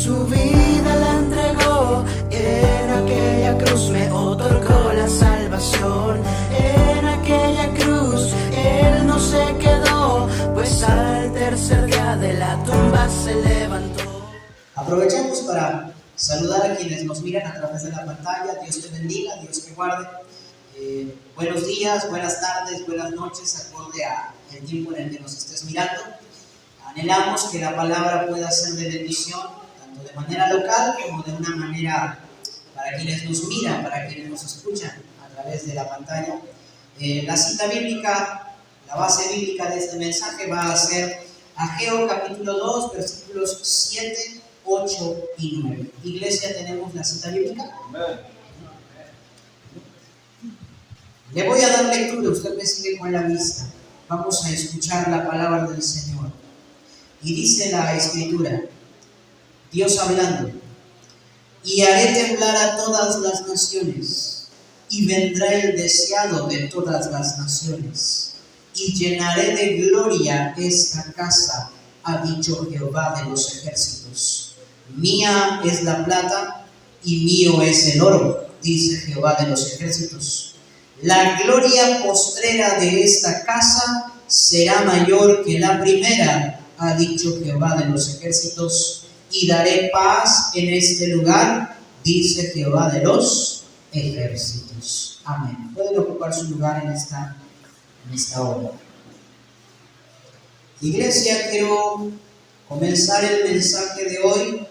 Su vida la entregó, en aquella cruz me otorgó la salvación. En aquella cruz Él no se quedó, pues al tercer día de la tumba se levantó. Aprovechamos para saludar a quienes nos miran a través de la pantalla. Dios te bendiga, Dios te guarde. Buenos días, buenas tardes, buenas noches, acorde al tiempo en el que nos estés mirando. Anhelamos que la palabra pueda ser de bendición, tanto de manera local como de una manera para quienes nos miran, para quienes nos escuchan a través de la pantalla. La cita bíblica, la base bíblica de este mensaje va a ser Ageo capítulo 2, versículos 7, 8 y 9. Iglesia, ¿tenemos la cita bíblica? Amén. Le voy a dar lectura, usted me sigue con la vista. Vamos a escuchar la palabra del Señor. Y dice la Escritura, Dios hablando: y haré temblar a todas las naciones, y vendrá el deseado de todas las naciones, y llenaré de gloria esta casa, ha dicho Jehová de los ejércitos. Mía es la plata, y mío es el oro, dice Jehová de los ejércitos. La gloria postrera de esta casa será mayor que la primera, ha dicho Jehová de los ejércitos, y daré paz en este lugar, dice Jehová de los ejércitos. Amén. Pueden ocupar su lugar en esta hora. Iglesia, quiero comenzar el mensaje de hoy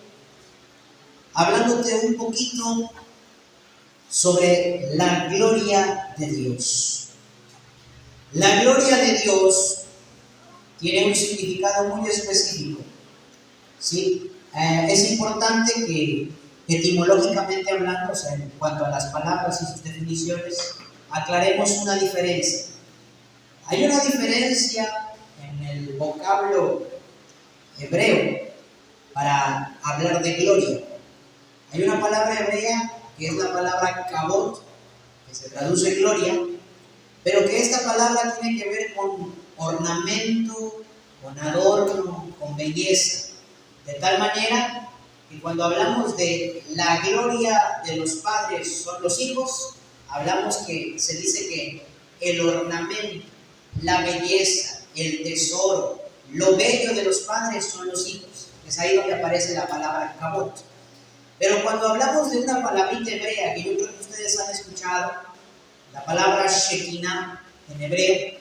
hablándote un poquito sobre la gloria de Dios. La gloria de Dios tiene un significado muy específico, ¿sí? Es importante que etimológicamente hablando, o sea, en cuanto a las palabras y sus definiciones, aclaremos una diferencia. Hay una diferencia en el vocablo hebreo para hablar de gloria. Hay una palabra hebrea que es la palabra kabod, que se traduce gloria, pero que esta palabra tiene que ver con ornamento, con adorno, con belleza, de tal manera que cuando hablamos de la gloria de los padres son los hijos, hablamos que se dice que el ornamento, la belleza, el tesoro, lo bello de los padres son los hijos. Es ahí donde aparece la palabra kabod. Pero cuando hablamos de una palabrita hebrea que yo creo que ustedes han escuchado, la palabra Shekinah en hebreo,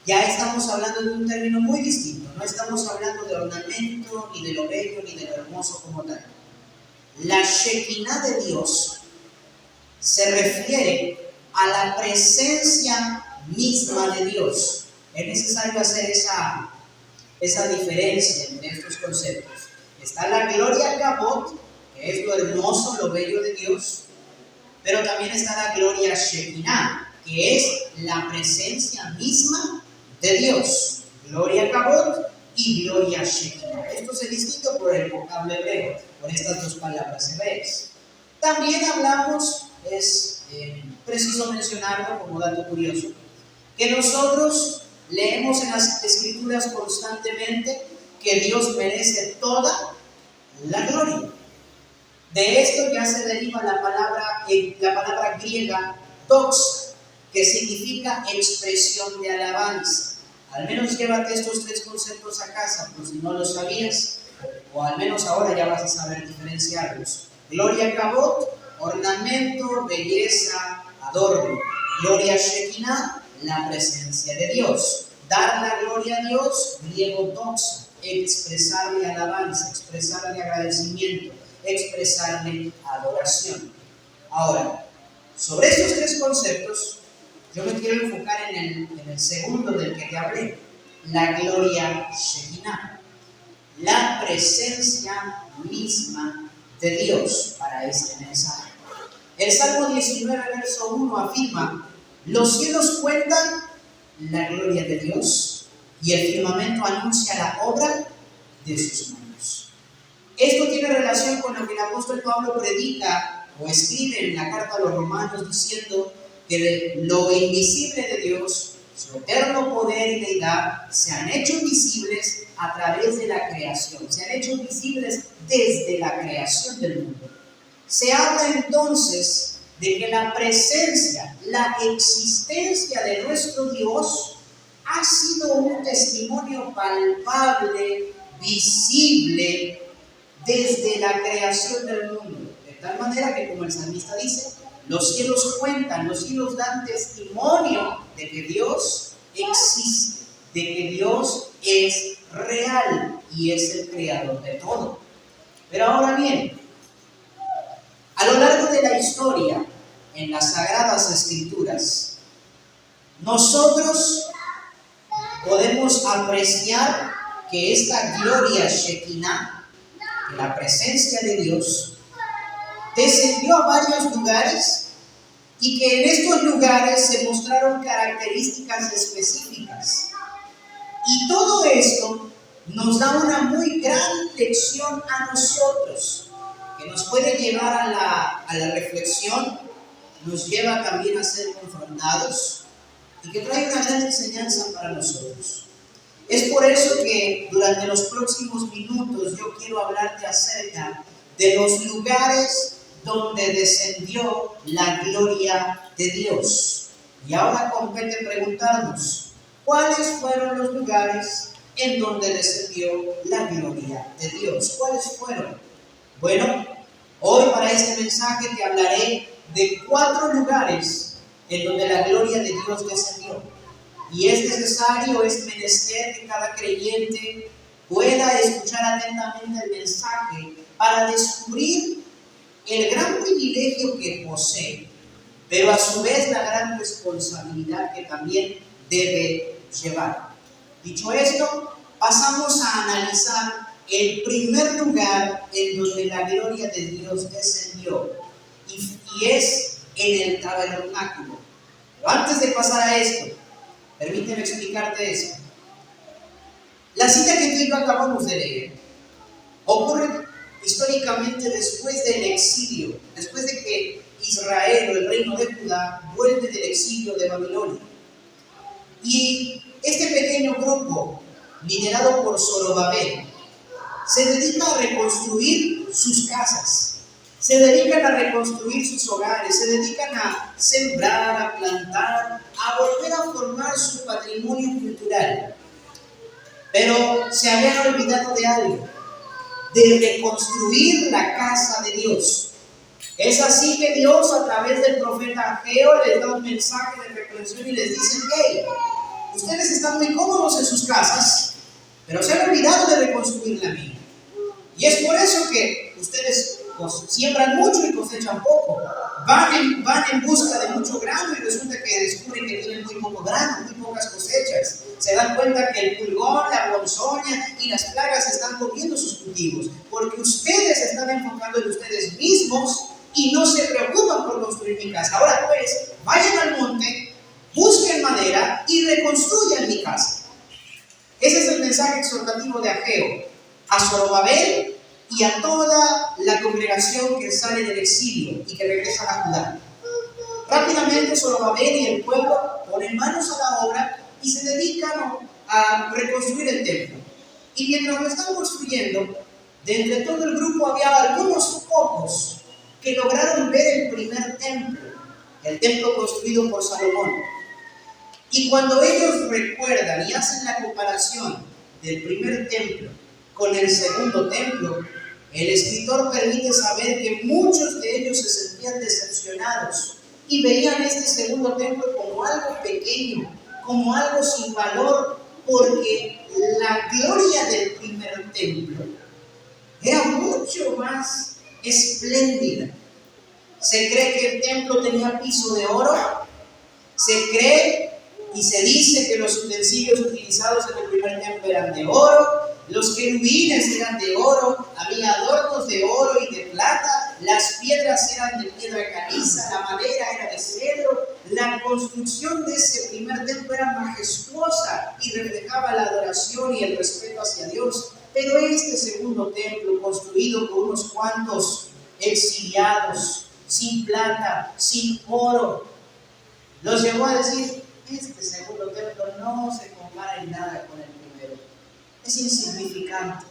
ya estamos hablando de un término muy distinto. No estamos hablando de ornamento, ni de lo bello, ni de lo hermoso como tal. La Shekinah de Dios se refiere a la presencia misma de Dios. Es necesario hacer esa diferencia entre estos conceptos. Está la gloria kabod, que es lo hermoso, lo bello de Dios, pero también está la gloria Shekinah, que es la presencia misma de Dios. Gloria kabod y gloria Shekinah. Esto se distingue por el vocablo hebreo, por estas dos palabras hebreas. También hablamos, es preciso mencionarlo como dato curioso, que nosotros leemos en las Escrituras constantemente que Dios merece toda la gloria. De esto ya se deriva la palabra griega doxa, que significa expresión de alabanza. Al menos llévate estos tres conceptos a casa, por si no lo sabías, o al menos ahora ya vas a saber diferenciarlos. Gloria kabod, ornamento, belleza, adorno. Gloria Shekinah, la presencia de Dios. Dar la gloria a Dios, griego doxa, expresarle alabanza, expresarle agradecimiento, expresarle adoración. Ahora, sobre estos tres conceptos, yo me quiero enfocar en el segundo del que te hablé, la gloria Shekinah, la presencia misma de Dios para este mensaje. El Salmo 19, verso 1 afirma: los cielos cuentan la gloria de Dios y el firmamento anuncia la obra de sus manos. Esto tiene relación con lo que el apóstol Pablo predica o escribe en la carta a los romanos, diciendo que lo invisible de Dios, su eterno poder y deidad se han hecho visibles a través de la creación, se han hecho visibles desde la creación del mundo. Se habla entonces de que la presencia, la existencia de nuestro Dios ha sido un testimonio palpable, visible, desde la creación del mundo. De tal manera que, como el salmista dice, los cielos cuentan, los cielos dan testimonio de que Dios existe, de que Dios es real y es el creador de todo. Pero ahora bien, a lo largo de la historia, en las Sagradas Escrituras, nosotros podemos apreciar que esta gloria Shekinah, que la presencia de Dios, descendió a varios lugares y que en estos lugares se mostraron características específicas. Y todo esto nos da una muy gran lección a nosotros, que nos puede llevar a la reflexión, nos lleva también a ser confrontados y que trae una gran enseñanza para nosotros. Es por eso que durante los próximos minutos yo quiero hablarte acerca de los lugares donde descendió la gloria de Dios. Y ahora compete preguntarnos, ¿cuáles fueron los lugares en donde descendió la gloria de Dios? ¿Cuáles fueron? Bueno, hoy para este mensaje te hablaré de 4 lugares en donde la gloria de Dios descendió. Y es necesario, es menester que cada creyente pueda escuchar atentamente el mensaje para descubrir el gran privilegio que posee, pero a su vez la gran responsabilidad que también debe llevar. Dicho esto, pasamos a analizar el primer lugar en donde la gloria de Dios descendió, y es en el tabernáculo. Pero antes de pasar a esto, permíteme explicarte esto. La cita que tú y yo acabamos de leer ocurre históricamente después del exilio, después de que Israel o el reino de Judá vuelve del exilio de Babilonia. Y este pequeño grupo, liderado por Zorobabel, se dedica a reconstruir sus casas, se dedican a reconstruir sus hogares, se dedican a sembrar, a plantar, a volver a formar su patrimonio cultural. Pero se habían olvidado de algo, de reconstruir la casa de Dios. Es así que Dios, a través del profeta Ageo, les da un mensaje de reprensión y les dice: hey, ustedes están muy cómodos en sus casas, pero se han olvidado de reconstruir la mía. Y es por eso que ustedes siembran mucho y cosechan poco. Van en busca de mucho grano y resulta que descubren que tienen muy poco grano, muy pocas cosechas. Se dan cuenta que el pulgón, la ponzoña y las plagas están comiendo sus cultivos, porque ustedes están enfocando en ustedes mismos y no se preocupan por construir mi casa. Ahora pues, vayan al monte, busquen madera y reconstruyan mi casa. Ese es el mensaje exhortativo de Ageo a Zorobabel y a toda la congregación que sale del exilio y que regresa a Judá. Rápidamente Zorobabel y el pueblo ponen manos a la obra y se dedican a reconstruir el templo. Y mientras lo están construyendo, de entre todo el grupo había algunos pocos que lograron ver el primer templo, el templo construido por Salomón. Y cuando ellos recuerdan y hacen la comparación del primer templo con el segundo templo, el escritor permite saber que muchos de ellos se sentían decepcionados y veían este segundo templo como algo pequeño, como algo sin valor, porque la gloria del primer templo era mucho más espléndida. Se cree que el templo tenía piso de oro, se cree y se dice que los utensilios utilizados en el primer templo eran de oro, los querubines eran de oro, había adornos de oro y de plata, las piedras eran de piedra caliza, la madera era de cedro. La construcción de ese primer templo era majestuosa y reflejaba la adoración y el respeto hacia Dios. Pero este segundo templo, construido por unos cuantos exiliados, sin plata, sin oro, los llevó a decir: este segundo templo no se compara en nada con el primero. Es insignificante.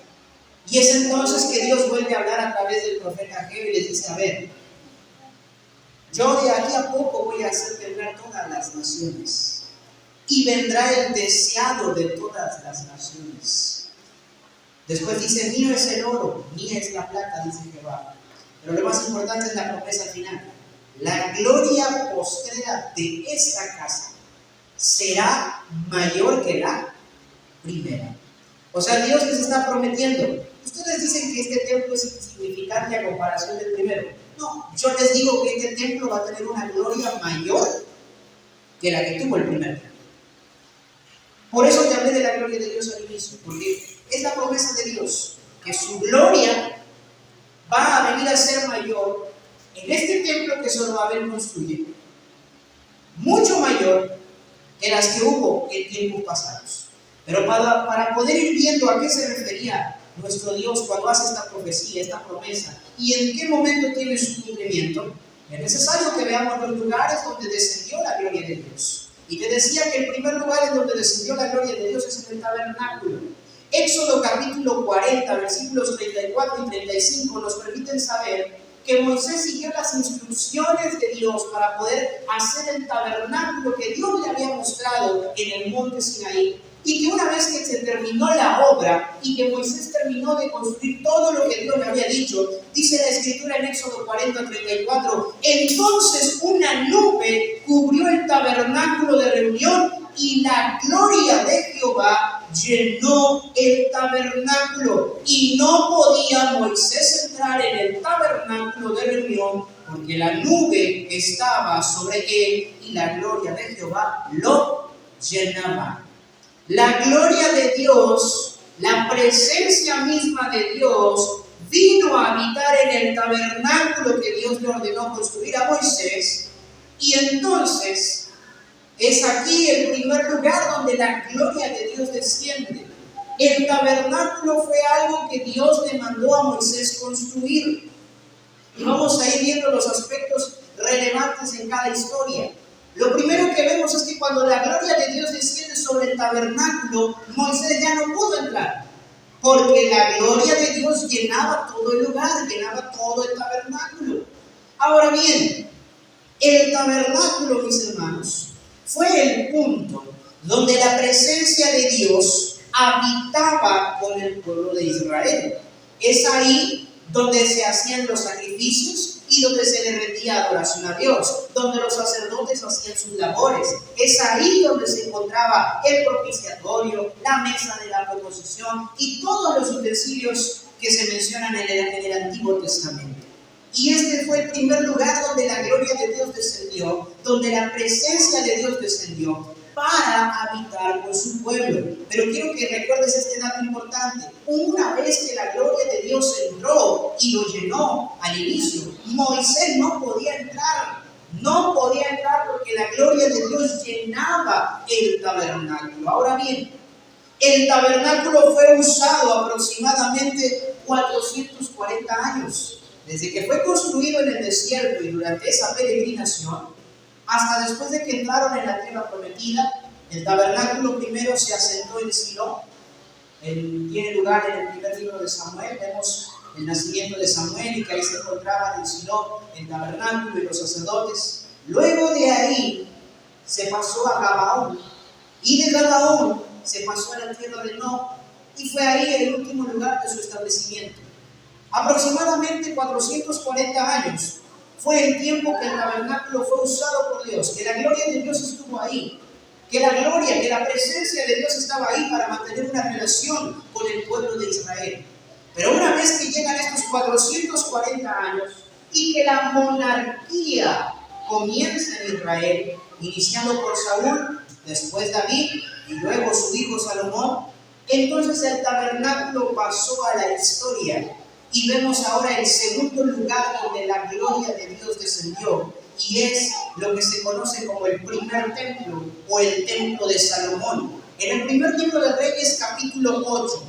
Y es entonces que Dios vuelve a hablar a través del profeta Ageo y les dice, a ver, yo de aquí a poco voy a hacer temblar todas las naciones y vendrá el deseado de todas las naciones. Después dice, mío es el oro, mía es la plata, dice Jehová. Pero lo más importante es la promesa final. La gloria postrera de esta casa será mayor que la primera. O sea, Dios les está prometiendo. Ustedes dicen que este templo es insignificante a comparación del primero. No, yo les digo que este templo va a tener una gloria mayor que la que tuvo el primer templo. Por eso te hablé de la gloria de Dios al inicio, porque es la promesa de Dios, que su gloria va a venir a ser mayor en este templo que Zorobabel construye, mucho mayor que las que hubo en tiempos pasados. Pero para poder ir viendo a qué se refería nuestro Dios cuando hace esta profecía, esta promesa, y en qué momento tiene su cumplimiento, es necesario que veamos los lugares donde descendió la gloria de Dios. Y te decía que el primer lugar en donde descendió la gloria de Dios es en el tabernáculo. Éxodo capítulo 40, versículos 34 y 35 nos permiten saber que Moisés siguió las instrucciones de Dios para poder hacer el tabernáculo que Dios le había mostrado en el monte Sinaí. Y que una vez que se terminó la obra y que Moisés terminó de construir todo lo que Dios le había dicho, dice la escritura en Éxodo 40:34, entonces una nube cubrió el tabernáculo de reunión y la gloria de Jehová llenó el tabernáculo. Y no podía Moisés entrar en el tabernáculo de reunión porque la nube estaba sobre él y la gloria de Jehová lo llenaba. La gloria de Dios, la presencia misma de Dios, vino a habitar en el tabernáculo que Dios le ordenó construir a Moisés. Y entonces es aquí el primer lugar donde la gloria de Dios desciende. El tabernáculo fue algo que Dios le mandó a Moisés construir. Y vamos a ir viendo los aspectos relevantes en cada historia. Lo primero que vemos es que cuando la gloria de Dios desciende sobre el tabernáculo, Moisés ya no pudo entrar, porque la gloria de Dios llenaba todo el lugar, llenaba todo el tabernáculo. Ahora bien, el tabernáculo, mis hermanos, fue el punto donde la presencia de Dios habitaba con el pueblo de Israel. Es ahí donde se hacían los sacrificios y donde se le rendía adoración a Dios, donde los sacerdotes hacían sus labores. Es ahí donde se encontraba el propiciatorio, la mesa de la proposición y todos los utensilios que se mencionan en el Antiguo Testamento. Y este fue el primer lugar donde la gloria de Dios descendió, donde la presencia de Dios descendió para habitar con su pueblo. Pero quiero que recuerdes este dato importante. Una vez que la gloria de Dios entró y lo llenó al inicio, Moisés no podía entrar. No podía entrar porque la gloria de Dios llenaba el tabernáculo. Ahora bien, el tabernáculo fue usado aproximadamente 440 años. Desde que fue construido en el desierto y durante esa peregrinación, hasta después de que entraron en la tierra prometida. El tabernáculo primero se asentó en Silo. Tiene lugar en el primer libro de Samuel. Vemos el nacimiento de Samuel y que ahí se encontraban en Silo el tabernáculo y los sacerdotes. Luego de ahí se pasó a Gabaón, y de Gabaón se pasó a la tierra de Nob, y fue ahí el último lugar de su establecimiento. Aproximadamente 440 años fue el tiempo que el tabernáculo fue usado por Dios, que la gloria de Dios estuvo ahí, que la presencia de Dios estaba ahí para mantener una relación con el pueblo de Israel. Pero una vez que llegan estos 440 años y que la monarquía comienza en Israel, iniciando por Saúl, después David y luego su hijo Salomón, entonces el tabernáculo pasó a la historia. Y vemos ahora el segundo lugar donde la gloria de Dios descendió, y es lo que se conoce como el primer templo o el templo de Salomón. En el primer libro de Reyes, capítulo 8,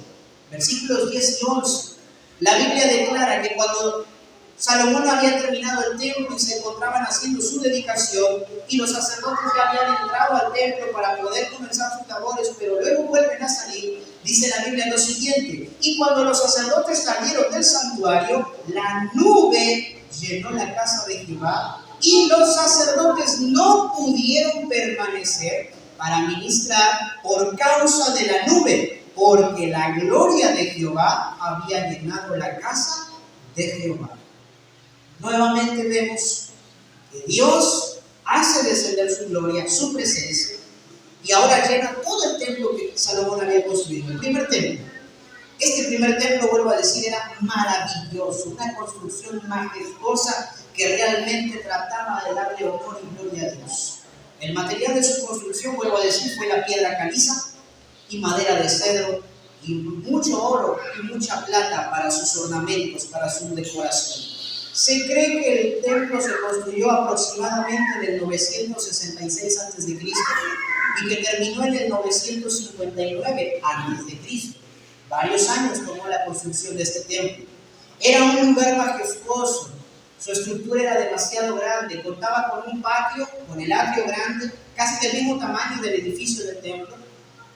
versículos 10 y 11, la Biblia declara que cuando Salomón había terminado el templo y se encontraban haciendo su dedicación, y los sacerdotes ya habían entrado al templo para poder comenzar sus labores, pero luego vuelven a salir. Dice la Biblia lo siguiente: y cuando los sacerdotes salieron del santuario, la nube llenó la casa de Jehová, y los sacerdotes no pudieron permanecer para ministrar por causa de la nube, porque la gloria de Jehová había llenado la casa de Jehová. Nuevamente vemos que Dios hace descender su gloria, su presencia, y ahora llena todo el templo que Salomón había construido. El primer templo. Este primer templo, vuelvo a decir, era maravilloso, una construcción majestuosa que realmente trataba de darle honor y gloria a Dios. El material de su construcción, vuelvo a decir, fue la piedra caliza y madera de cedro, y mucho oro y mucha plata para sus ornamentos, para su decoración. Se cree que el templo se construyó aproximadamente en el 966 a.C. y que terminó en el 959 a.C. Varios años tomó la construcción de este templo. Era un lugar majestuoso. Su estructura era demasiado grande. Contaba con un patio, con el atrio grande, casi del mismo tamaño del edificio del templo.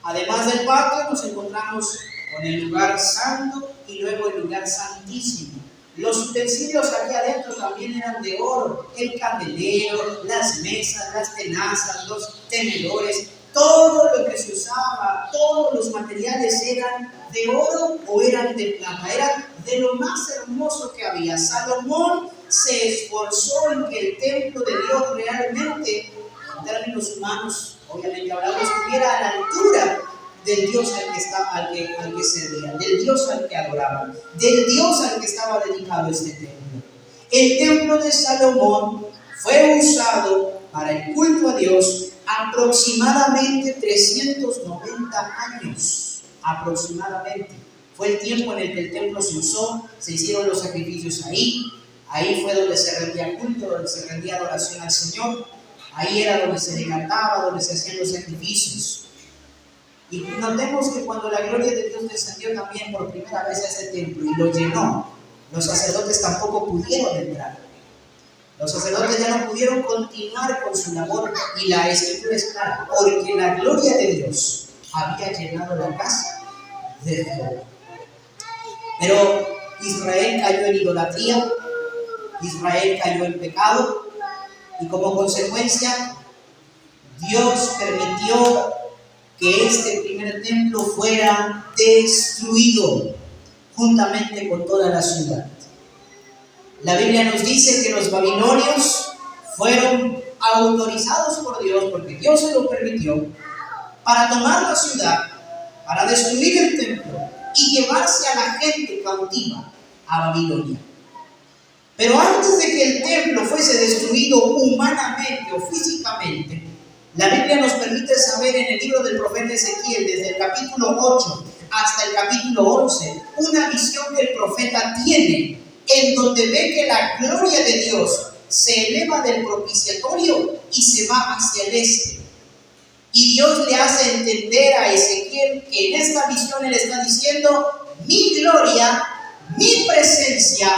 Además del patio, nos encontramos con el lugar santo y luego el lugar santísimo. Los utensilios aquí adentro también eran de oro: el candelero, las mesas, las tenazas, los tenedores, todo lo que se usaba, todos los materiales eran de oro o eran de plata, eran de lo más hermoso que había. Salomón se esforzó en que el templo de Dios realmente, en términos humanos, obviamente hablando, estuviera a la altura del Dios al que servían, del Dios al que adoraban, del Dios al que estaba dedicado este templo. El templo de Salomón fue usado para el culto a Dios aproximadamente 390 años. Aproximadamente. Fue el tiempo en el que el templo se usó, se hicieron los sacrificios ahí. Ahí fue donde se rendía culto, donde se rendía adoración al Señor. Ahí era donde se le cantaba, donde se hacían los sacrificios. Y notemos que cuando la gloria de Dios descendió también por primera vez a este templo y lo llenó, los sacerdotes tampoco pudieron entrar. Los sacerdotes ya no pudieron continuar con su labor, y la escritura es clara, porque la gloria de Dios había llenado la casa de Jehová. Pero Israel cayó en idolatría, Israel cayó en pecado, y como consecuencia Dios permitió que este primer templo fuera destruido juntamente con toda la ciudad. La Biblia nos dice que los babilonios fueron autorizados por Dios, porque Dios se lo permitió, para tomar la ciudad, para destruir el templo y llevarse a la gente cautiva a Babilonia. Pero antes de que el templo fuese destruido humanamente o físicamente, la Biblia nos permite saber en el libro del profeta Ezequiel, desde el capítulo 8 hasta el capítulo 11, una visión que el profeta tiene, en donde ve que la gloria de Dios se eleva del propiciatorio y se va hacia el este. Y Dios le hace entender a Ezequiel que en esta visión él está diciendo: mi gloria, mi presencia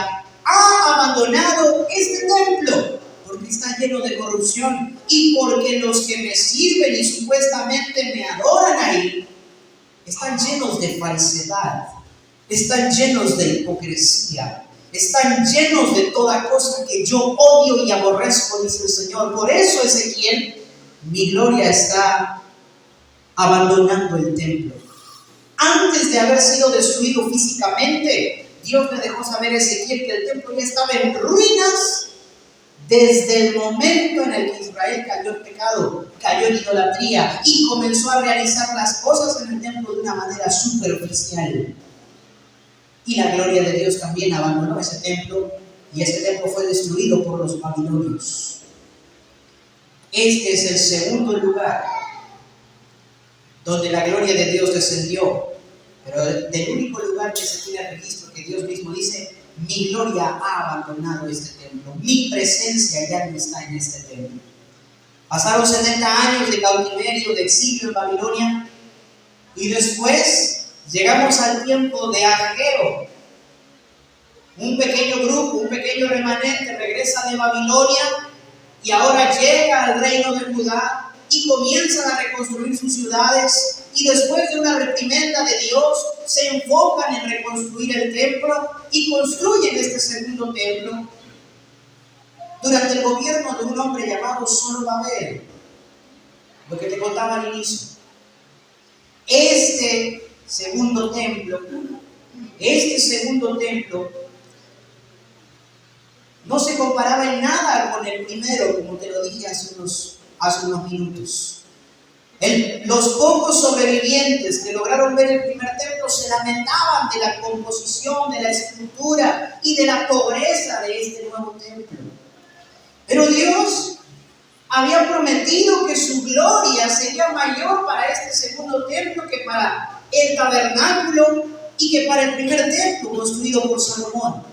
ha abandonado este templo, porque está lleno de corrupción, y porque los que me sirven y supuestamente me adoran ahí están llenos de falsedad, están llenos de hipocresía, están llenos de toda cosa que yo odio y aborrezco, dice el Señor. Por eso, Ezequiel, mi gloria está abandonando el templo. Antes de haber sido destruido físicamente, Dios le dejó saber a Ezequiel que el templo ya estaba en ruinas desde el momento en el que Israel cayó en pecado, cayó en idolatría y comenzó a realizar las cosas en el templo de una manera superficial. Y la gloria de Dios también abandonó ese templo, y ese templo fue destruido por los babilonios. Este es el segundo lugar donde la gloria de Dios descendió, pero del único lugar que se tiene registro que Dios mismo dice: mi gloria ha abandonado este templo, mi presencia ya no está en este templo. Pasaron 70 años de cautiverio, de exilio en Babilonia, y después llegamos al tiempo de Ageo, un pequeño grupo, un pequeño remanente regresa de Babilonia y ahora llega al reino de Judá y comienzan a reconstruir sus ciudades, y después de una reprimenda de Dios se enfocan en reconstruir el templo y construyen este segundo templo durante el gobierno de un hombre llamado Zorobabel, lo que te contaba al inicio. Este segundo templo no se comparaba en nada con el primero, como te lo dije hace unos minutos. Los pocos sobrevivientes que lograron ver el primer templo se lamentaban de la composición, de la estructura y de la pobreza de este nuevo templo. Pero Dios había prometido que su gloria sería mayor para este segundo templo que para el tabernáculo y que para el primer templo construido por Salomón.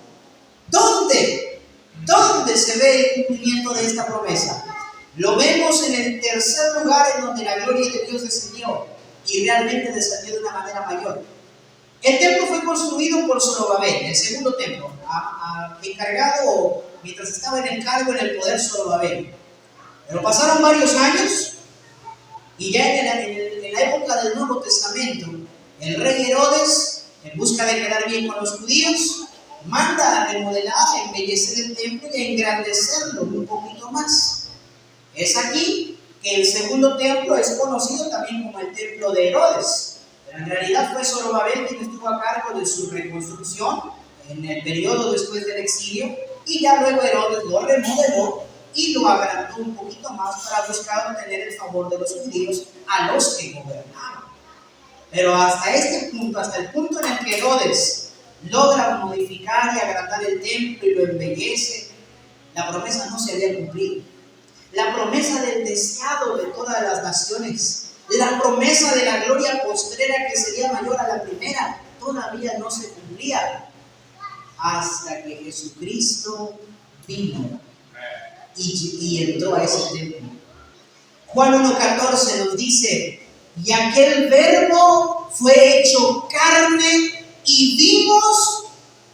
¿Dónde se ve el cumplimiento de esta promesa? Lo vemos en el tercer lugar, en donde la gloria de Dios descendió, y realmente descendió de una manera mayor. El templo fue construido por Zorobabel, el segundo templo, encargado mientras estaba en el cargo, en el poder, Zorobabel. Pero pasaron varios años y ya en la época del Nuevo Testamento, el rey Herodes, en busca de quedar bien con los judíos, manda a remodelar, a embellecer el templo y a engrandecerlo un poquito más. Es aquí que el segundo templo es conocido también como el templo de Herodes, pero en realidad fue Zorobabel quien estuvo a cargo de su reconstrucción en el periodo después del exilio, y ya luego Herodes lo remodeló y lo agrandó un poquito más para buscar obtener el favor de los judíos a los que gobernaban. Pero hasta este punto, hasta el punto en el que Herodes logra modificar y agrandar el templo y lo embellece, la promesa no se había cumplido. La promesa del deseado de todas las naciones, la promesa de la gloria postrera que sería mayor a la primera, todavía no se cumplía hasta que Jesucristo vino y entró a ese templo. Juan 1:14 nos dice: y aquel verbo fue hecho carne y vimos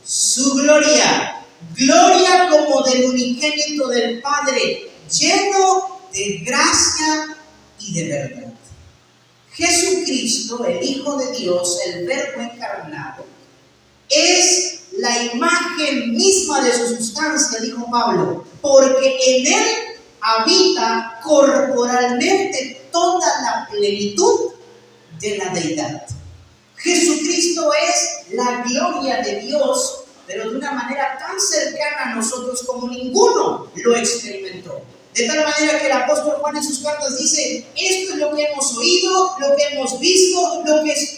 su gloria, gloria como del unigénito del Padre, lleno de gracia y de verdad. Jesucristo, el Hijo de Dios, el Verbo encarnado, es la imagen misma de su sustancia, dijo Pablo, porque en él habita corporalmente toda la plenitud de la deidad. Jesucristo es la gloria de Dios, pero de una manera tan cercana a nosotros como ninguno lo experimentó. De tal manera que el apóstol Juan en sus cartas dice: esto es lo que hemos oído, lo que hemos visto,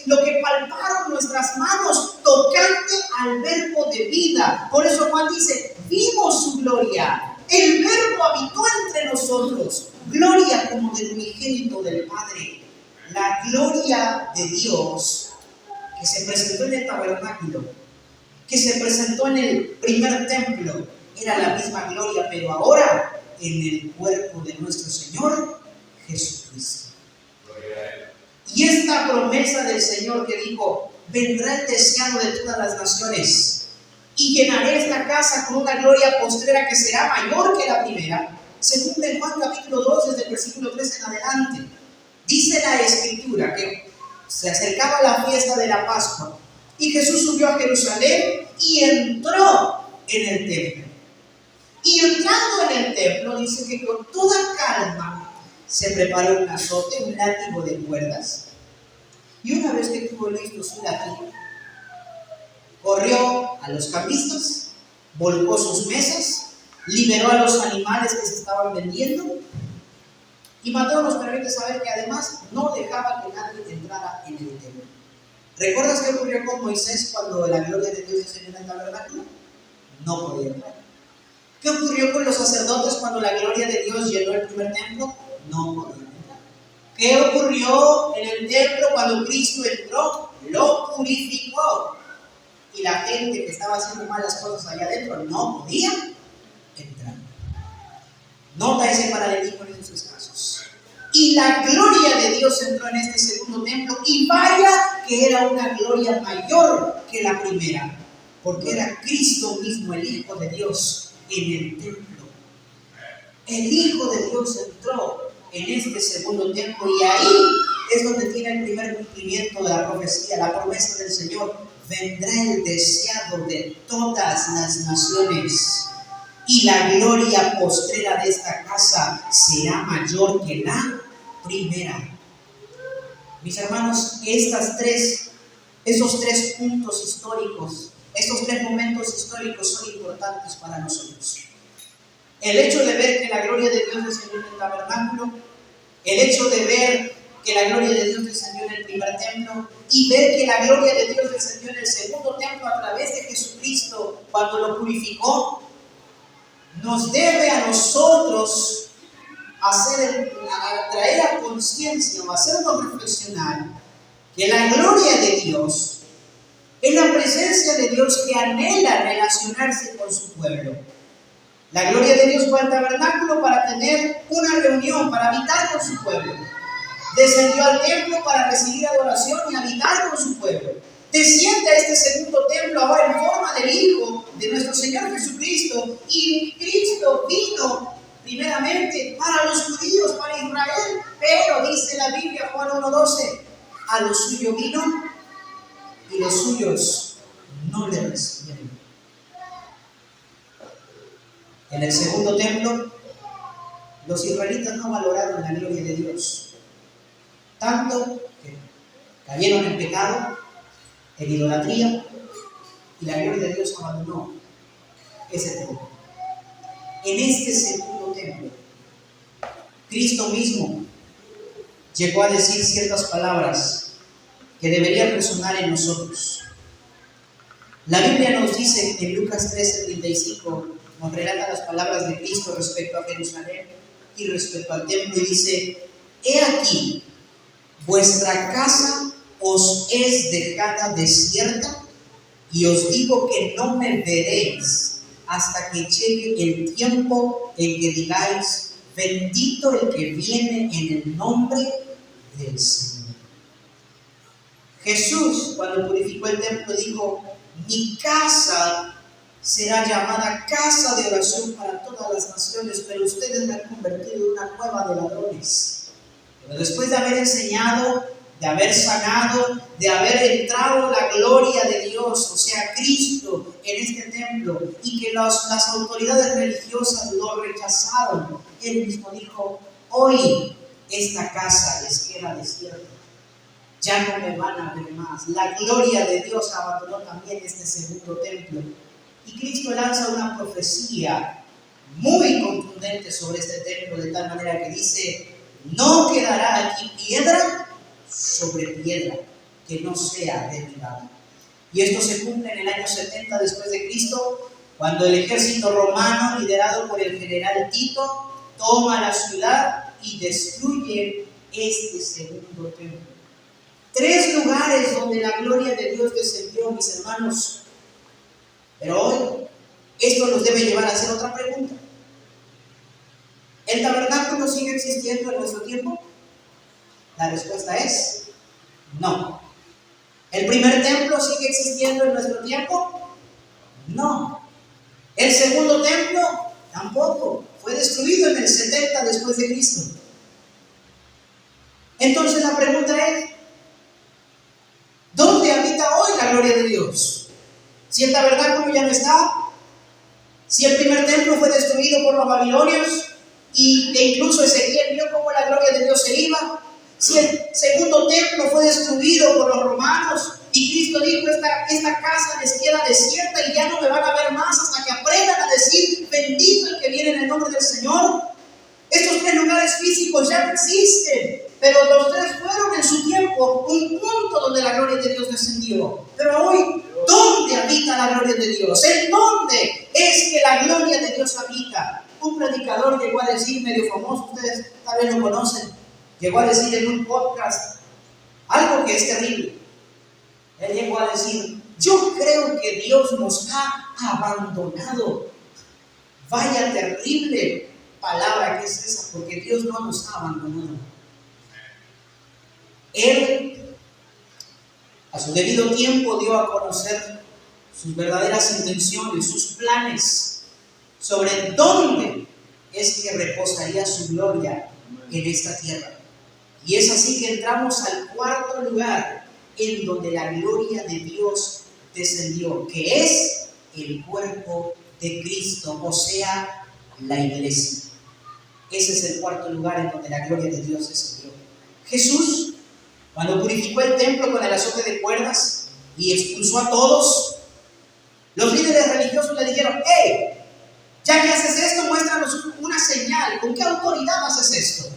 lo que palparon nuestras manos tocante al verbo de vida. Por eso Juan dice: vimos su gloria, el verbo habitó entre nosotros, gloria como del unigénito del Padre. La gloria de Dios que se presentó en el tabernáculo, que se presentó en el primer templo, era la misma gloria, pero ahora en el cuerpo de nuestro Señor Jesucristo. Y esta promesa del Señor que dijo: vendrá el deseado de todas las naciones y llenaré esta casa con una gloria postrera que será mayor que la primera, se cumple en Juan capítulo 2 desde el versículo 3 en adelante. Dice la Escritura que se acercaba la fiesta de la Pascua y Jesús subió a Jerusalén y entró en el templo. Y entrando en el templo, dice que con toda calma se preparó un azote, un látigo de cuerdas. Y una vez que tuvo listo su látigo, corrió a los cambistas, volcó sus mesas, liberó a los animales que se estaban vendiendo y Mateo nos permite saber que además no dejaba que nadie entrara en el templo. ¿Recuerdas qué ocurrió con Moisés cuando la gloria de Dios descendió en el tabernáculo? No podía entrar. ¿Qué ocurrió con los sacerdotes cuando la gloria de Dios llenó el primer templo? No podían entrar. ¿Qué ocurrió en el templo cuando Cristo entró? Lo purificó. Y la gente que estaba haciendo malas cosas allá adentro no podía entrar. Nota ese paralelismo en esos casos. Y la gloria de Dios entró en este segundo templo, y vaya que era una gloria mayor que la primera. porque era Cristo mismo, el Hijo de Dios, en el templo. El Hijo de Dios entró en este segundo templo y ahí es donde tiene el primer cumplimiento de la profecía, la promesa del Señor. Vendrá el deseado de todas las naciones y la gloria postrera de esta casa será mayor que la primera. Mis hermanos, esos tres puntos históricos, estos tres momentos históricos son importantes para nosotros. El hecho de ver que la gloria de Dios descendió en el tabernáculo, el hecho de ver que la gloria de Dios descendió en el primer templo y ver que la gloria de Dios descendió en el segundo templo a través de Jesucristo cuando lo purificó, nos debe a nosotros traer a conciencia o hacernos reflexionar que la gloria de Dios es la presencia de Dios que anhela relacionarse con su pueblo. La gloria de Dios fue al tabernáculo para tener una reunión, para habitar con su pueblo. Descendió al templo para recibir adoración y habitar con su pueblo. Desciende a este segundo templo ahora en forma del Hijo de nuestro Señor Jesucristo. Y Cristo vino primeramente para los judíos, para Israel. Pero dice la Biblia, Juan 1:12, a los suyos vino y los suyos no le recibieron. En el segundo templo, los israelitas no valoraron la gloria de Dios, tanto que cayeron en pecado, en idolatría, y la gloria de Dios abandonó ese templo. En este segundo templo, Cristo mismo llegó a decir ciertas palabras que deberían resonar en nosotros. La Biblia nos dice en Lucas 13:35, nos relata las palabras de Cristo respecto a Jerusalén y respecto al templo, y dice: he aquí, vuestra casa os es dejada desierta, y os digo que no me veréis hasta que llegue el tiempo en que digáis: bendito el que viene en el nombre del Señor. Jesús, cuando purificó el templo, dijo: mi casa será llamada casa de oración para todas las naciones, pero ustedes me han convertido en una cueva de ladrones. Pero después de haber enseñado, de haber sanado, de haber entrado la gloria de Dios, o sea, Cristo, en este templo, y que las autoridades religiosas lo rechazaron, Él mismo dijo: hoy esta casa les queda desierta. Ya no me van a ver más. La gloria de Dios abandonó también este segundo templo. Y Cristo lanza una profecía muy contundente sobre este templo, de tal manera que dice: no quedará aquí piedra sobre piedra que no sea derribada. Y esto se cumple en el año 70 después de Cristo, cuando el ejército romano, liderado por el general Tito, toma la ciudad y destruye este segundo templo. 3 lugares donde la gloria de Dios descendió, mis hermanos. Pero hoy, esto nos debe llevar a hacer otra pregunta. ¿El tabernáculo sigue existiendo en nuestro tiempo? La respuesta es no. ¿El primer templo sigue existiendo en nuestro tiempo? No. ¿El segundo templo? Tampoco. Fue destruido en el 70 después de Cristo. Entonces la pregunta es: ¿dónde habita hoy la gloria de Dios? Si el tabernáculo ya no está, si el primer templo fue destruido por los babilonios e incluso Ezequiel vio cómo la gloria de Dios se iba, si el segundo templo fue destruido por los romanos y Cristo dijo: esta casa les queda desierta y ya no me van a ver más hasta que aprendan a decir: bendito el que viene en el nombre del Señor. Estos 3 lugares físicos ya no existen, pero los 3 fueron en su tiempo un punto donde la gloria de Dios descendió. Pero hoy, ¿dónde habita la gloria de Dios? ¿En dónde es que la gloria de Dios habita? Un predicador llegó a decir, medio famoso, ustedes tal vez lo conocen, llegó a decir en un podcast algo que es terrible. Él llegó a decir: yo creo que Dios nos ha abandonado. Vaya terrible palabra que es esa, porque Dios no nos ha abandonado. Él, a su debido tiempo, dio a conocer sus verdaderas intenciones, sus planes sobre dónde es que reposaría su gloria en esta tierra. Y es así que entramos al cuarto lugar en donde la gloria de Dios descendió, que es el cuerpo de Cristo, o sea, la iglesia. Ese es el cuarto lugar en donde la gloria de Dios descendió. Jesús, cuando purificó el templo con el azote de cuerdas y expulsó a todos, los líderes religiosos le dijeron: ¡hey! Ya que haces esto, muéstranos una señal. ¿Con qué autoridad haces esto?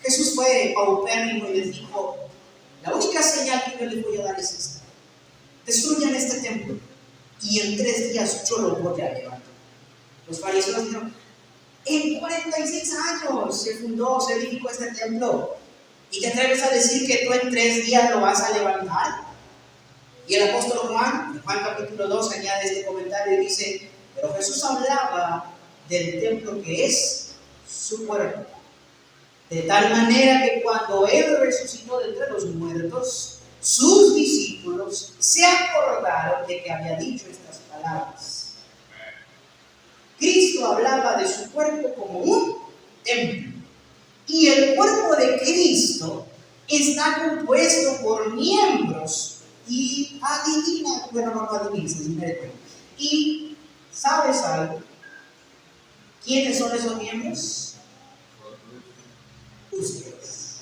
Jesús fue paupérrimo y les dijo: la única señal que yo les voy a dar es esta. Destruyan este templo y en 3 días yo lo voy a levantar. Los fariseos dijeron: en 46 años se fundó, se edificó este templo, ¿y te atreves a decir que tú en 3 días lo vas a levantar? Y el apóstol Juan, en Juan capítulo 2, añade este comentario y dice: pero Jesús hablaba del templo que es su cuerpo, de tal manera que cuando Él resucitó de entre los muertos, sus discípulos se acordaron de que había dicho estas palabras. Cristo hablaba de su cuerpo como un templo, y el cuerpo de Cristo está compuesto por miembros, y adivina, bueno, no adivines, y ¿sabes algo? ¿Quiénes son esos miembros? Ustedes.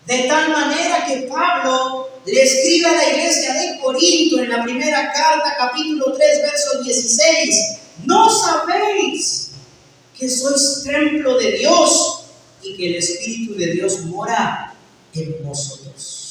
De tal manera que Pablo le escribe a la iglesia de Corinto en la primera carta, capítulo 3, verso 16: ¿no sabéis que sois templo de Dios y que el Espíritu de Dios mora en vosotros?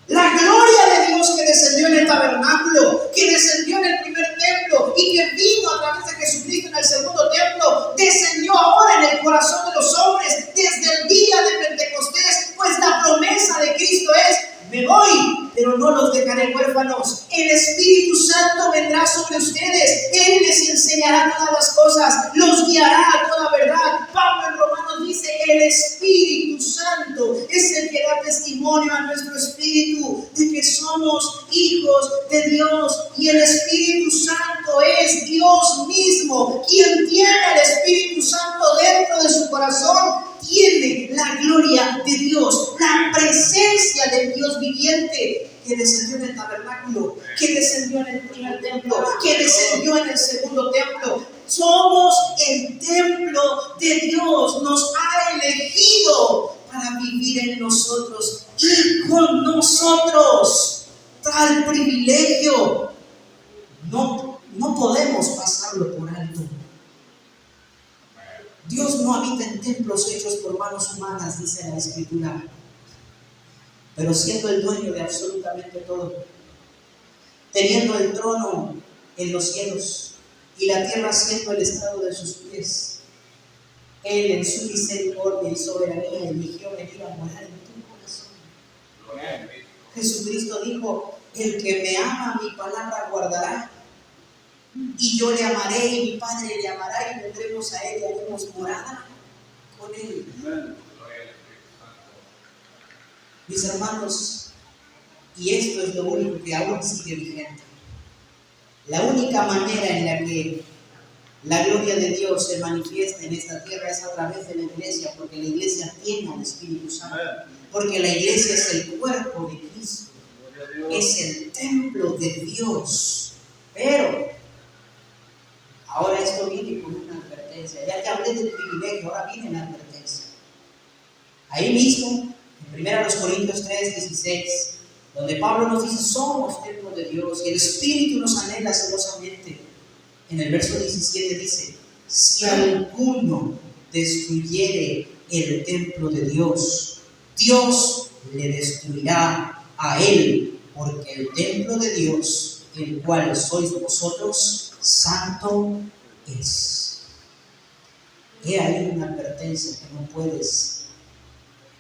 La gloria de Dios que descendió en el tabernáculo, que descendió en el primer templo y que vino a través de Jesucristo en el segundo templo, descendió ahora en el corazón de los hombres desde el día de Pentecostés, pues la promesa de Cristo es: me voy, pero no los dejaré huérfanos. El Espíritu Santo vendrá sobre ustedes. Él les enseñará todas las cosas, los guiará a toda verdad. Pablo en Romanos dice: el Espíritu Santo es el que da testimonio a nuestro espíritu de que somos hijos de Dios. Y el Espíritu Santo es Dios mismo. Quien tiene el Espíritu Santo dentro de su corazón tiene la gloria de Dios, la presencia del Dios viviente, que descendió en el tabernáculo, que descendió en el primer templo, que descendió en el segundo templo. Somos el templo de Dios. Nos ha elegido para vivir en nosotros y con nosotros. Tal privilegio no podemos pasarlo por alto. Dios no habita en templos hechos por manos humanas, dice la Escritura, pero siendo el dueño de absolutamente todo, teniendo el trono en los cielos y la tierra siendo el estrado de sus pies, Él en su misericordia y soberanía eligió venir a morar en tu corazón. Jesucristo dijo: el que me ama, mi palabra guardará, y yo le amaré, y mi Padre le amará, y vendremos a Él y haremos morada con Él. Mis hermanos, y esto es lo único que aún sigue vigente. La única manera en la que la gloria de Dios se manifiesta en esta tierra es a través de la iglesia, porque la iglesia tiene al Espíritu Santo, porque la iglesia es el cuerpo de Cristo, es el templo de Dios. Pero ahora esto viene con una advertencia. Ya te hablé del privilegio, ahora viene la advertencia. Ahí mismo, en 1 Corintios 3, 16, donde Pablo nos dice: somos templo de Dios y el Espíritu nos anhela celosamente. En el verso 17 dice: si alguno destruyere el templo de Dios, Dios le destruirá a él, porque el templo de Dios, el cual sois vosotros, santo es. He ahí una advertencia que no puedes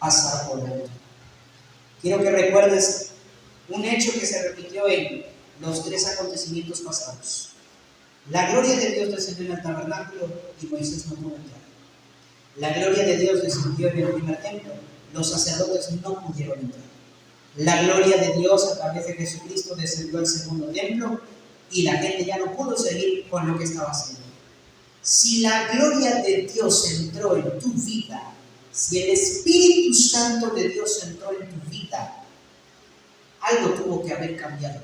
pasar por alto. Quiero que recuerdes un hecho que se repitió en los 3 acontecimientos pasados. La gloria de Dios descendió en el tabernáculo y Moisés no pudo entrar. La gloria de Dios descendió en el primer templo. Los sacerdotes no pudieron entrar. La gloria de Dios a través de Jesucristo descendió al segundo templo y la gente ya no pudo seguir con lo que estaba haciendo. Si la gloria de Dios entró en tu vida, si el Espíritu Santo de Dios entró en tu vida, algo tuvo que haber cambiado.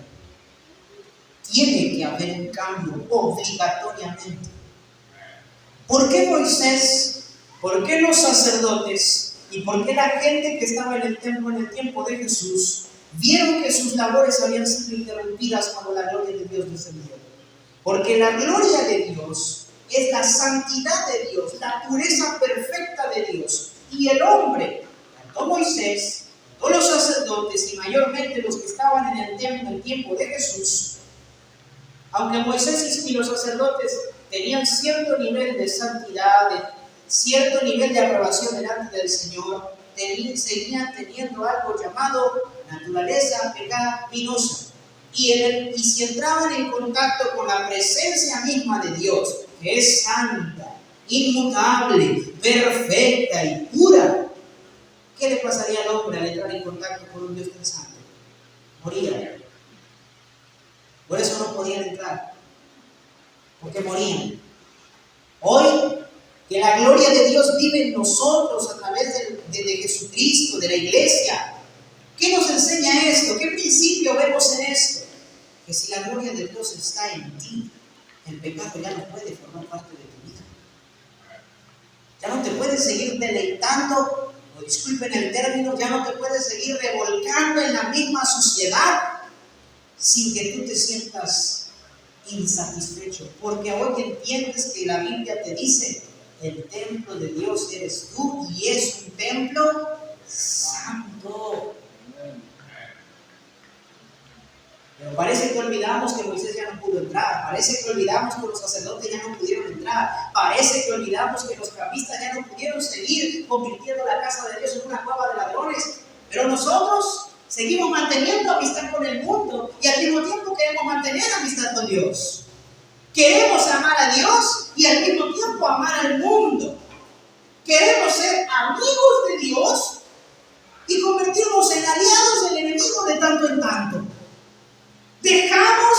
Tiene que haber un cambio obligatoriamente. ¿Por qué Moisés? ¿Por qué los sacerdotes? ¿Y por qué la gente que estaba en el templo en el tiempo de Jesús vieron que sus labores habían sido interrumpidas cuando la gloria de Dios descendió? Porque la gloria de Dios es la santidad de Dios, la pureza perfecta de Dios. Y el hombre, tanto Moisés, todos los sacerdotes y mayormente los que estaban en el templo en el tiempo de Jesús, aunque Moisés y los sacerdotes tenían cierto nivel de santidad, cierto nivel de aprobación delante del Señor, seguían teniendo algo llamado naturaleza pecaminosa. Y si entraban en contacto con la presencia misma de Dios, que es santa, inmutable, perfecta y pura, ¿qué le pasaría al hombre al entrar en contacto con un Dios tan santo? Moría. Por eso no podían entrar, porque morían. Hoy, que la gloria de Dios vive en nosotros a través de Jesucristo, de la iglesia. ¿Qué nos enseña esto? ¿Qué principio vemos en esto? Que si la gloria de Dios está en ti, el pecado ya no puede formar parte de tu vida. Ya no te puedes seguir deleitando, o disculpen el término, ya no te puedes seguir revolcando en la misma suciedad sin que tú te sientas insatisfecho. Porque hoy entiendes que la Biblia te dice: el templo de Dios eres tú y es un templo santo. Pero parece que olvidamos que Moisés ya no pudo entrar, parece que olvidamos que los sacerdotes ya no pudieron entrar, parece que olvidamos que los cambistas ya no pudieron seguir convirtiendo la casa de Dios en una cueva de ladrones. Pero nosotros seguimos manteniendo amistad con el mundo y al mismo tiempo queremos mantener amistad con Dios. Queremos amar a Dios y al mismo tiempo amar al mundo. Queremos ser amigos de Dios y convertirnos en aliados del enemigo de tanto en tanto. Dejamos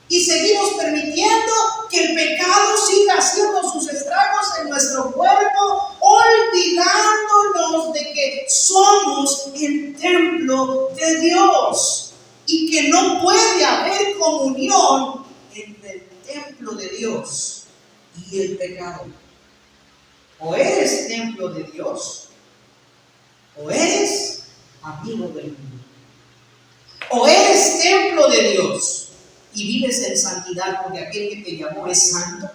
y seguimos permitiendo que el pecado siga haciendo sus estragos en nuestro cuerpo, olvidándonos de que somos el templo de Dios y que no puede haber comunión entre el templo de Dios y el pecado. O eres templo de Dios, o eres amigo del mundo. O eres templo de Dios y vives en santidad porque aquel que te llamó es santo.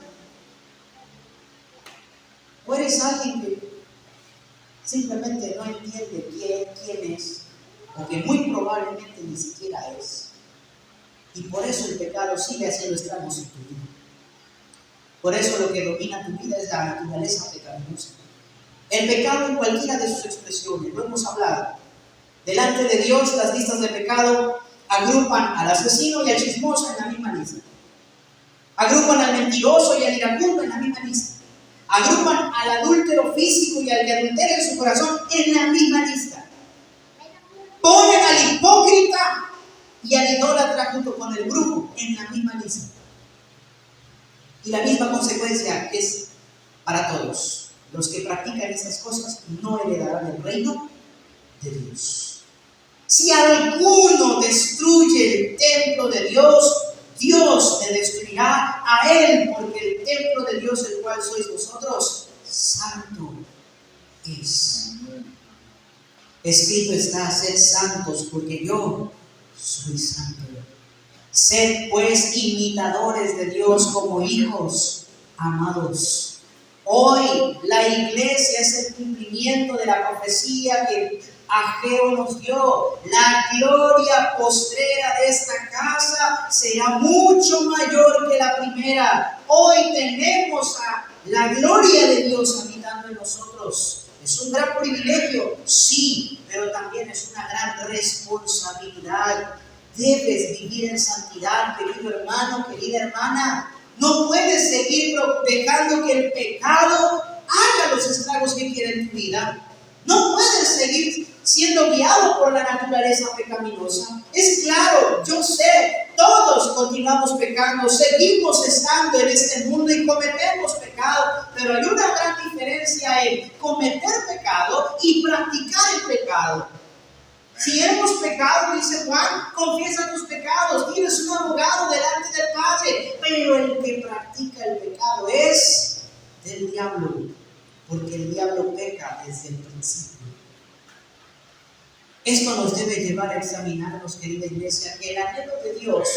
O eres alguien que simplemente no entiende quién es, o que muy probablemente ni siquiera es. Y por eso el pecado sigue haciendo estragos en tu vida. Por eso lo que domina tu vida es la naturaleza pecaminosa. El pecado en cualquiera de sus expresiones, lo hemos hablado. Delante de Dios, las listas de pecado agrupan al asesino y al chismoso en la misma lista. Agrupan al mentiroso y al iracundo en la misma lista. Agrupan al adúltero físico y al que adultera en su corazón en la misma lista. Ponen al hipócrita y al idólatra junto con el brujo en la misma lista. Y la misma consecuencia es para todos. Los que practican esas cosas no heredarán el reino de Dios. Si alguno destruye el templo de Dios, Dios le destruirá a él, porque el templo de Dios, el cual sois vosotros, santo es. Escrito está: sed santos, porque yo soy santo. Sed pues imitadores de Dios como hijos amados. Hoy la iglesia es el cumplimiento de la profecía que Ageo nos dio. La gloria postrera de esta casa será mucho mayor que la primera. Hoy tenemos a la gloria de Dios habitando en nosotros. Es un gran privilegio, sí, pero también es una gran responsabilidad. Debes vivir en santidad, querido hermano, querida hermana. No puedes seguir dejando que el pecado haga los estragos que quiere en tu vida. No puedes seguir siendo guiado por la naturaleza pecaminosa. Es claro, yo sé, todos continuamos pecando, seguimos estando en este mundo y cometemos pecado, pero hay una gran diferencia en cometer pecado y practicar el pecado. Si hemos pecado, dice Juan, confiesa tus pecados, tienes un abogado delante del Padre, pero el que practica el pecado es del diablo, porque el diablo peca desde el principio. Esto nos debe llevar a examinarnos, querida iglesia, que el anhelo de Dios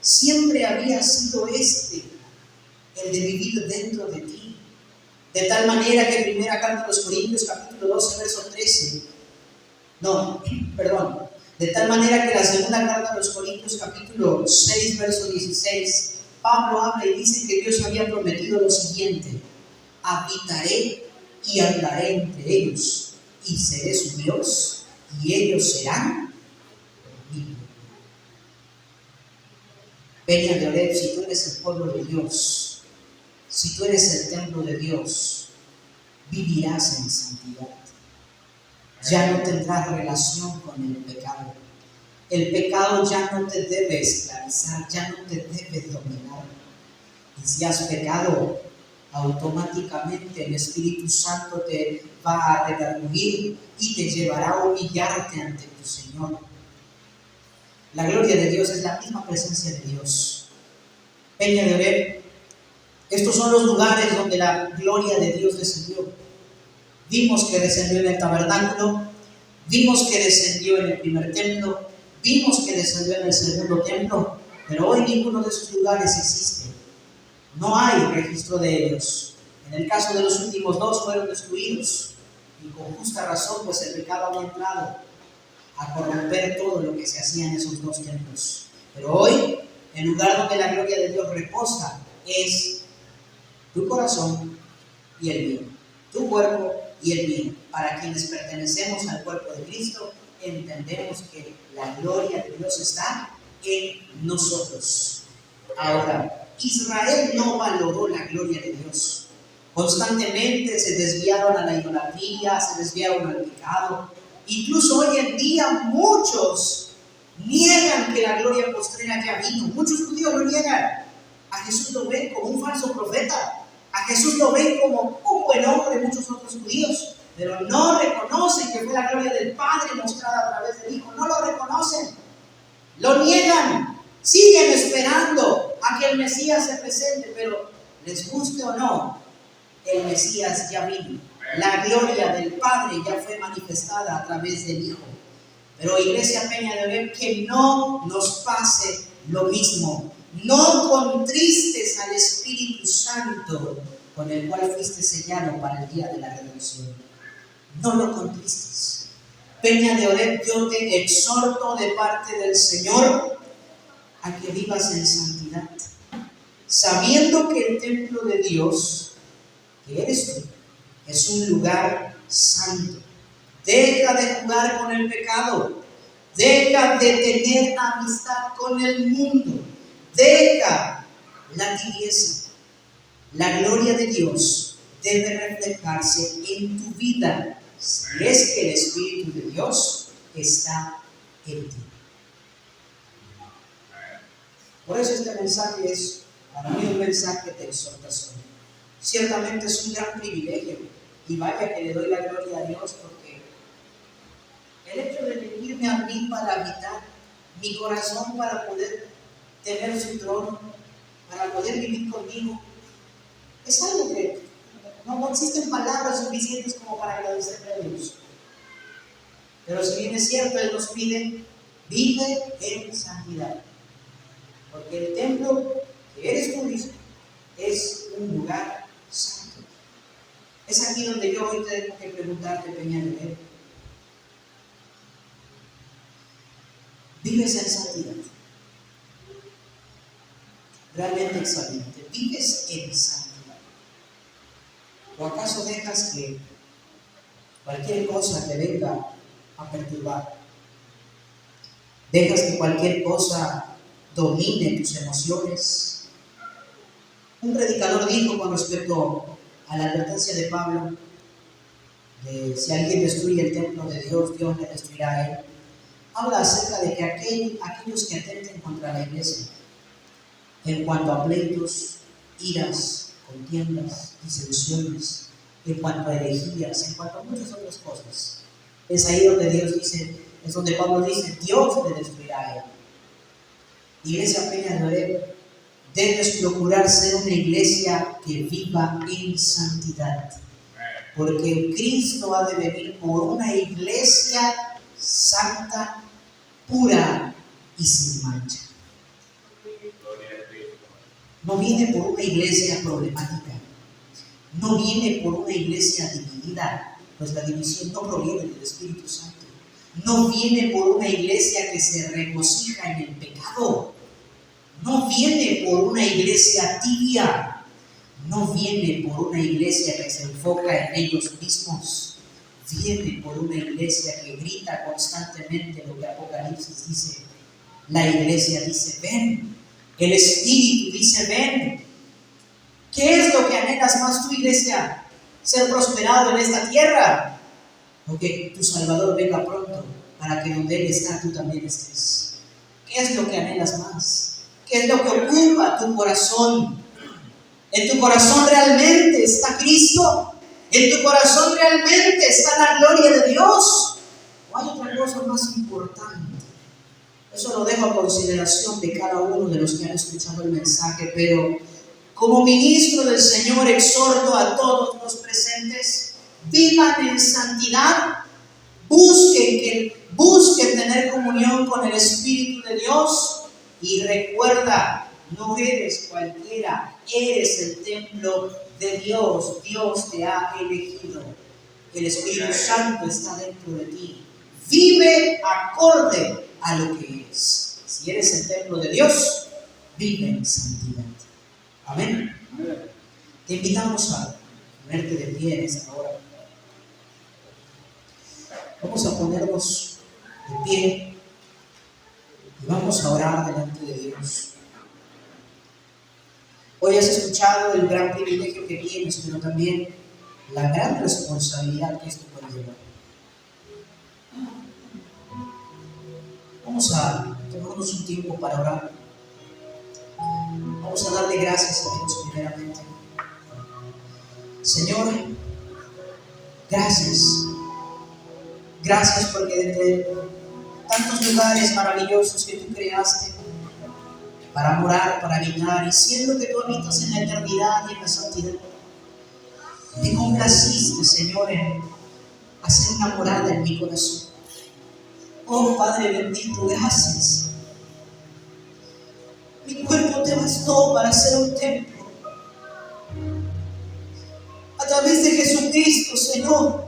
siempre había sido el de vivir dentro de ti. De tal manera que primera carta a los Corintios, capítulo 12, verso 13, de tal manera que la segunda carta a los Corintios, capítulo 6, verso 16, Pablo habla y dice que Dios había prometido lo siguiente: habitaré y andaré entre ellos, y seré su Dios, y ellos serán mi pueblo. Peña de Oreb, si tú eres el pueblo de Dios, si tú eres el templo de Dios, vivirás en santidad. Ya no tendrás relación con el pecado. El pecado ya no te debe esclavizar, ya no te debe dominar. Y si has pecado, automáticamente el Espíritu Santo te va a redarguir y te llevará a humillarte ante tu Señor. La gloria de Dios es la misma presencia de Dios. Peña de Oreb, estos son los lugares donde la gloria de Dios descendió. Vimos que descendió en el tabernáculo, vimos que descendió en el primer templo, vimos que descendió en el segundo templo, pero hoy ninguno de esos lugares existe. No hay registro de ellos. En el caso de los últimos dos fueron destruidos, y con justa razón, pues el pecado había entrado a corromper todo lo que se hacía en esos dos templos. Pero hoy, el lugar donde la gloria de Dios reposa es tu corazón y el mío, tu cuerpo y el mío. Para quienes pertenecemos al cuerpo de Cristo, entendemos que la gloria de Dios está en nosotros. Ahora, Israel no valoró la gloria de Dios. Constantemente se desviaron a la idolatría, se desviaron al pecado. Incluso hoy en día muchos niegan que la gloria postrera ya vino. Muchos judíos lo niegan. A Jesús lo ven como un falso profeta. A Jesús lo ven como un buen hombre, muchos otros judíos. Pero no reconocen que fue la gloria del Padre mostrada a través del Hijo. No lo reconocen. Lo niegan. Siguen esperando a que el Mesías se presente, pero les guste o no, el Mesías ya vino. La gloria del Padre ya fue manifestada a través del Hijo. Pero Iglesia Peña de Oreb, que no nos pase lo mismo. No contristes al Espíritu Santo con el cual fuiste sellado para el día de la redención. No lo contristes. Peña de Oreb, yo te exhorto de parte del Señor a que vivas en santidad, sabiendo que el templo de Dios, que eres tú, es un lugar santo. Deja de jugar con el pecado, deja de tener amistad con el mundo, deja la tibieza. La gloria de Dios debe reflejarse en tu vida, si es que el Espíritu de Dios está en ti. Por eso este mensaje es para mí un mensaje de exhortación. Ciertamente es un gran privilegio, y vaya que le doy la gloria a Dios, porque el hecho de venirme a mí para habitar mi corazón, para poder tener su trono, para poder vivir conmigo, es algo que no existen palabras suficientes como para agradecerle a Dios. Pero si bien es cierto, Él nos pide, vive en santidad. Porque el templo que eres tú mismo es un lugar santo. Es aquí donde yo hoy tengo que preguntarte, Peña de Oreb, ¿vives en santidad? Realmente excelente. ¿Vives en santidad? ¿O acaso dejas que cualquier cosa te venga a perturbar? ¿Dejas que cualquier cosa domine tus emociones? Un predicador dijo con respecto a la advertencia de Pablo, de si alguien destruye el templo de Dios, Dios le destruirá a él. Habla acerca de que aquellos que atenten contra la iglesia, en cuanto a pleitos, iras, contiendas, disensiones, en cuanto a herejías, en cuanto a muchas otras cosas, es ahí donde Dios dice, es donde Pablo dice, Dios le destruirá a él. Iglesia Peña de Oreb, debes procurar ser una iglesia que viva en santidad, porque Cristo ha de venir por una iglesia santa, pura y sin mancha. No viene por una iglesia problemática, no viene por una iglesia dividida, pues la división no proviene del Espíritu Santo. No viene por una iglesia que se regocija en el pecado, no viene por una iglesia tibia, no viene por una iglesia que se enfoca en ellos mismos, viene por una iglesia que grita constantemente lo que Apocalipsis dice. La iglesia dice, ven. El Espíritu dice, ven. ¿Qué es lo que anhelas más tu iglesia? Ser prosperado en esta tierra, o que tu Salvador venga pronto para que donde Él está tú también estés. ¿Qué es lo que anhelas más? ¿Qué es lo que ocupa tu corazón? ¿En tu corazón realmente está Cristo? ¿En tu corazón realmente está la gloria de Dios? ¿O hay otra cosa más importante? Eso lo dejo a consideración de cada uno de los que han escuchado el mensaje, pero como ministro del Señor exhorto a todos los presentes, vivan en santidad, busquen tener comunión con el Espíritu de Dios y recuerda, no eres cualquiera, eres el templo de Dios. Dios te ha elegido. El Espíritu Santo está dentro de ti. Vive acorde a lo que eres. Si eres el templo de Dios, vive en santidad. Amén. Te invitamos a ponerte de pie en esta hora. Vamos a ponernos de pie y vamos a orar delante de Dios. Hoy has escuchado el gran privilegio que tienes, pero también la gran responsabilidad que esto conlleva. Vamos a tomarnos un tiempo para orar. Vamos a darle gracias a Dios primeramente. Señor, gracias. Gracias porque desde tantos lugares maravillosos que tú creaste para morar, para habitar, y siendo que tú habitas en la eternidad y en la santidad, te complaciste, Señor, en hacer una morada en mi corazón. Oh Padre bendito, gracias. Mi cuerpo te bastó para ser un templo. A través de Jesucristo, Señor,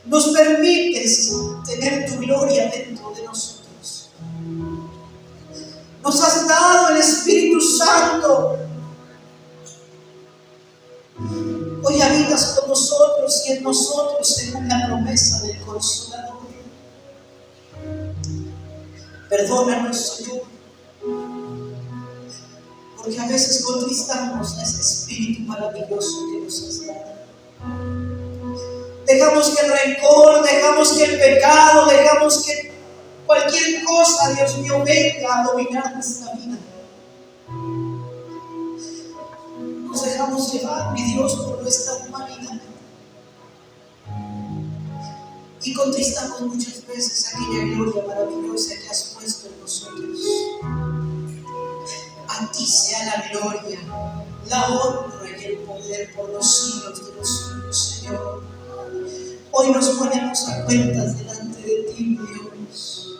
nos permites tener tu gloria dentro de nosotros. Nos has dado el Espíritu Santo. Hoy habitas con nosotros y en nosotros según la promesa del Consolador. Perdónanos, Señor, porque a veces contristamos a ese Espíritu maravilloso que nos has dado. Dejamos que el rencor, dejamos que el pecado, dejamos que cualquier cosa, Dios mío, venga a dominar nuestra vida. Nos dejamos llevar, mi Dios, por nuestra humanidad. Y contristamos muchas veces aquella gloria maravillosa que has puesto en nosotros. A ti sea la gloria, la honra y el poder por los siglos de los siglos, Señor. Hoy nos ponemos a cuentas delante de ti, Dios.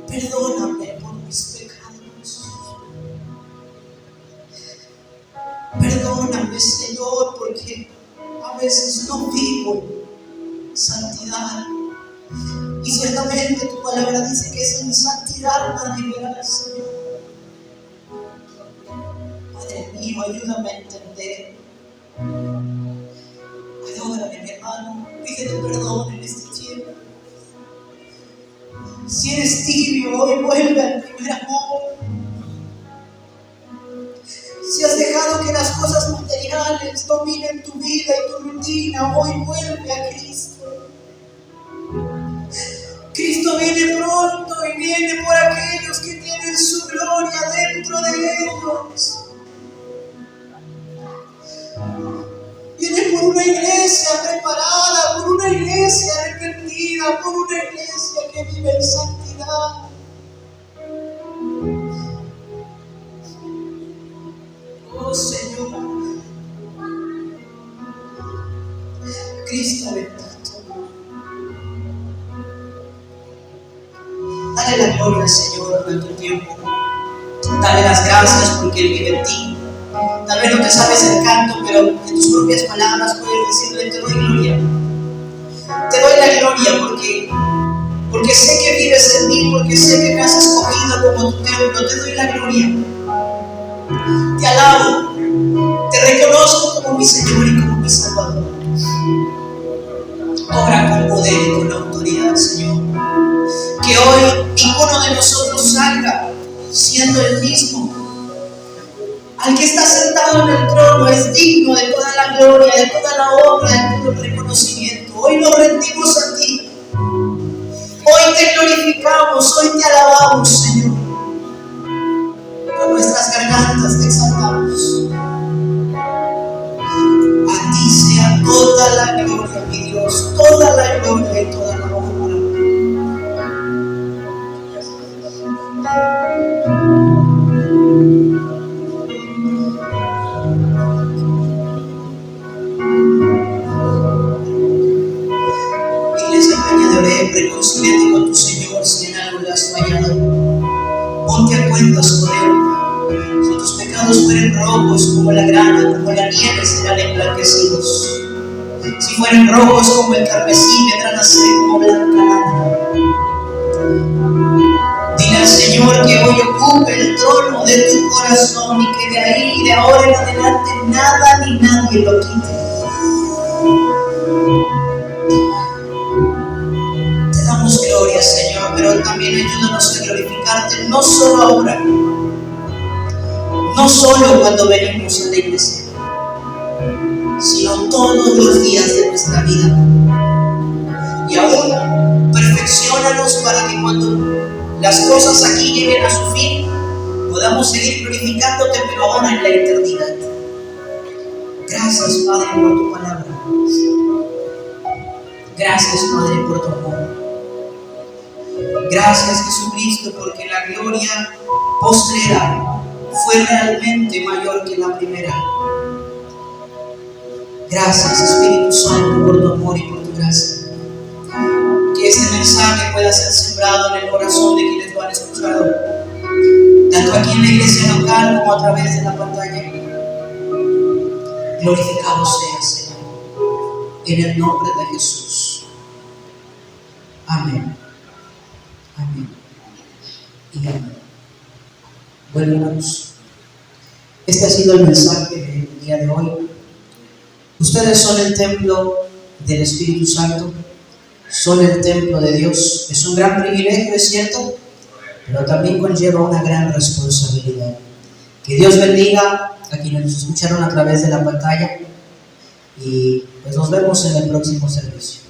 Perdóname por mis pecados. Perdóname, Señor, porque a veces no vivo en santidad. Y ciertamente tu palabra dice que sin santidad nadie verá al Señor. Padre mío, ayúdame a entender. Adórame, mi hermano, pídele perdón en este tiempo. Si eres tibio, hoy vuelve al primer amor. Si has dejado que las cosas materiales materiales dominen tu vida y tu rutina, hoy vuelve a Cristo. Cristo viene pronto y viene por aquellos que tienen su gloria dentro de ellos. Viene por una iglesia preparada, por una iglesia arrepentida, por una iglesia que vive en santidad. Oh Señor, Cristo bendito. Dale la gloria al Señor en tu tiempo. Dale las gracias porque Él vive en ti. Tal vez no te sabes el canto, pero en tus propias palabras puedes decirle: te doy gloria. Te doy la gloria porque sé que vives en mí, porque sé que me has escogido como tu templo. Te doy la gloria. Te alabo. Te reconozco como mi Señor y como mi Salvador. Obra con poder y con autoridad, Señor. Que hoy ninguno de nosotros salga siendo el mismo. Al que está sentado en el trono es digno de toda la gloria, de toda la honra, de todo el reconocimiento. Hoy nos rendimos a ti. Hoy te glorificamos, hoy te alabamos, Señor. Con nuestras gargantas te exaltamos. A ti sea toda la gloria, mi Dios, toda la gloria y toda la honra. Reconcíliate con tu Señor si en algo le has fallado. Ponte a cuentas con Él. Si tus pecados fueren rojos como la grana, como la nieve, serán emblanquecidos. Si fueren rojos como el carmesí, vendrán a ser como blanca lana. Dile al Señor que hoy ocupe el trono de tu corazón y que de ahí, de ahora en adelante, nada ni nadie lo quite. Gloria, Señor, pero también ayúdanos a glorificarte no solo ahora, no solo cuando venimos a la iglesia, sino todos los días de nuestra vida. Y aún perfecciónanos para que cuando las cosas aquí lleguen a su fin, podamos seguir glorificándote, pero ahora en la eternidad. Gracias, Padre, por tu palabra. Gracias, Padre, por tu amor. Gracias, Jesucristo, porque la gloria postrera fue realmente mayor que la primera. Gracias, Espíritu Santo, por tu amor y por tu gracia. Que este mensaje pueda ser sembrado en el corazón de quienes lo han escuchado, tanto aquí en la iglesia local como a través de la pantalla. Glorificado sea, Señor, en el nombre de Jesús. Amén. Amén. Y amén. Bueno, hermanos, este ha sido el mensaje del día de hoy. Ustedes son el templo del Espíritu Santo, son el templo de Dios. Es un gran privilegio, es cierto, pero también conlleva una gran responsabilidad. Que Dios bendiga a quienes nos escucharon a través de la pantalla y pues nos vemos en el próximo servicio.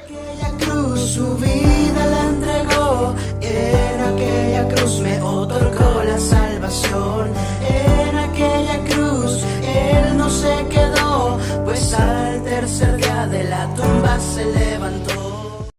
Aquella cruz, su vida la entregó, en aquella cruz me otorgó la salvación. En aquella cruz Él no se quedó, pues al tercer día de la tumba se le